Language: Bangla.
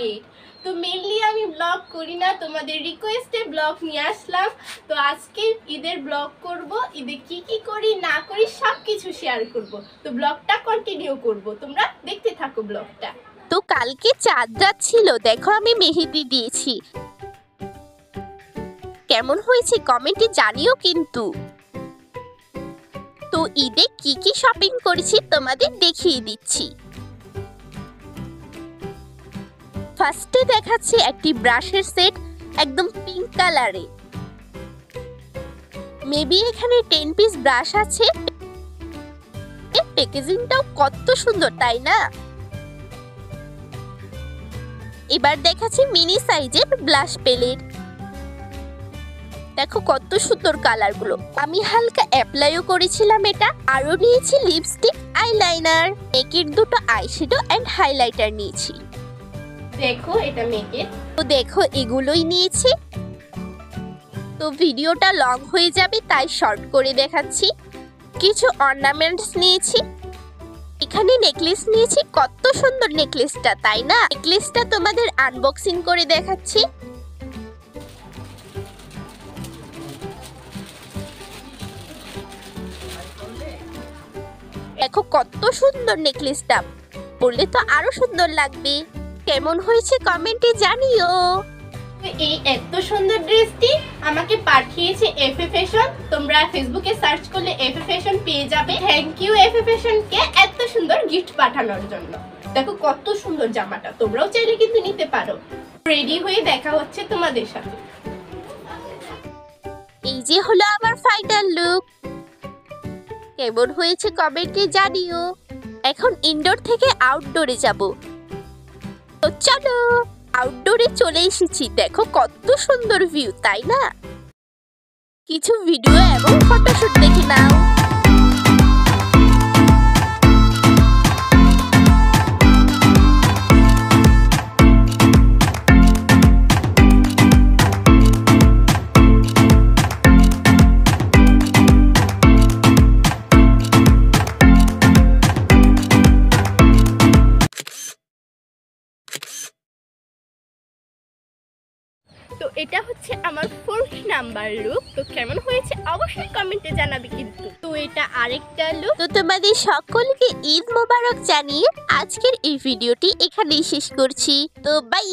আপডেট। তো মেনলি আমি ব্লগ করি না, তোমাদের রিকোয়েস্টে ব্লগ নিয়ে আসলাম। তো আজকে ঈদের ব্লগ করব, ঈদে কি কি করি না করি সব কিছু শেয়ার করব। তো ব্লগটা কন্টিনিউ করব, তোমরা দেখতে থাকো ব্লগটা। তো কালকে চাঁদ রাত ছিল, দেখো আমি মেহেদি দিয়েছি। কেমন হয়েছে কমেন্টে জানিও কিন্তু। তো ঈদে কি কি শপিং করেছি তোমাদের দেখিয়ে দিচ্ছি। ফার্স্টে দেখাচ্ছি একটি ব্রাশের সেট, একদম পিঙ্ক কালারে। মেবি এখানে 10 পিস ব্রাশ আছে। প্যাকেজিংটাও কত সুন্দর, তাই না? এবার দেখাচ্ছি মিনি সাইজের ব্লাশ প্যালেট। দেখো কত সুন্দর কালারগুলো। আমি হালকা অ্যাপ্লাইও করেছিলাম এটা। আরো নিয়েছি লিপস্টিক, আইলাইনার, মেকের দুটো আইশ্যাডো এন্ড হাইলাইটার নিয়েছি। দেখো এটা মেকের। তো দেখো এগুলোই নিয়েছি। তো ভিডিওটা লং হয়ে যাবে তাই শর্ট করে দেখাচ্ছি। কিছু অর্নামেন্টস নিয়েছি। এখানে নেকলেস নিয়েছি, কত সুন্দর নেকলেসটা, তাই না? নেকলেসটা তোমাদের আনবক্সিং করে দেখাচ্ছি। দেখো কত সুন্দর নেকলেসটা, পরলে তো আরো সুন্দর লাগবে। কেমন হয়েছে কমেন্টে জানিও। এই এত সুন্দর ড্রেসটি আমাকে পাঠিয়েছে এফএ ফ্যাশন। তোমরা ফেসবুকে সার্চ করলে এফএ ফ্যাশন পেয়ে যাবে। থ্যাংক ইউ এফএ ফ্যাশনকে এত সুন্দর গিফট পাঠানোর জন্য। দেখো কত সুন্দর জামাটা, তোমরাও চাইলে কিন্তু নিতে পারো। রেডি হয়ে দেখা হচ্ছে তোমাদের সাথে। এই যে হলো আমার ফাইনাল লুক। কেমন হয়েছে কমেন্টে জানিও। এখন ইনডোর থেকে আউটডোরে যাব। তো চলো, আউটডোরে চলে এসেছি। দেখো কত সুন্দর ভিউ, তাই না? কিছু ভিডিও এবং ফটোশুট দেখে নাও। তো এটা হচ্ছে আমার 4th নাম্বার লুক। তো কেমন হয়েছে অবশ্যই কমেন্টে জানাবে কিন্তু। তো এটা আরেকটা লুক। তো তোমাদের সকলকে ঈদ মোবারক জানিয়ে আজকের এই ভিডিওটি এখানেই শেষ করছি। তো বাই।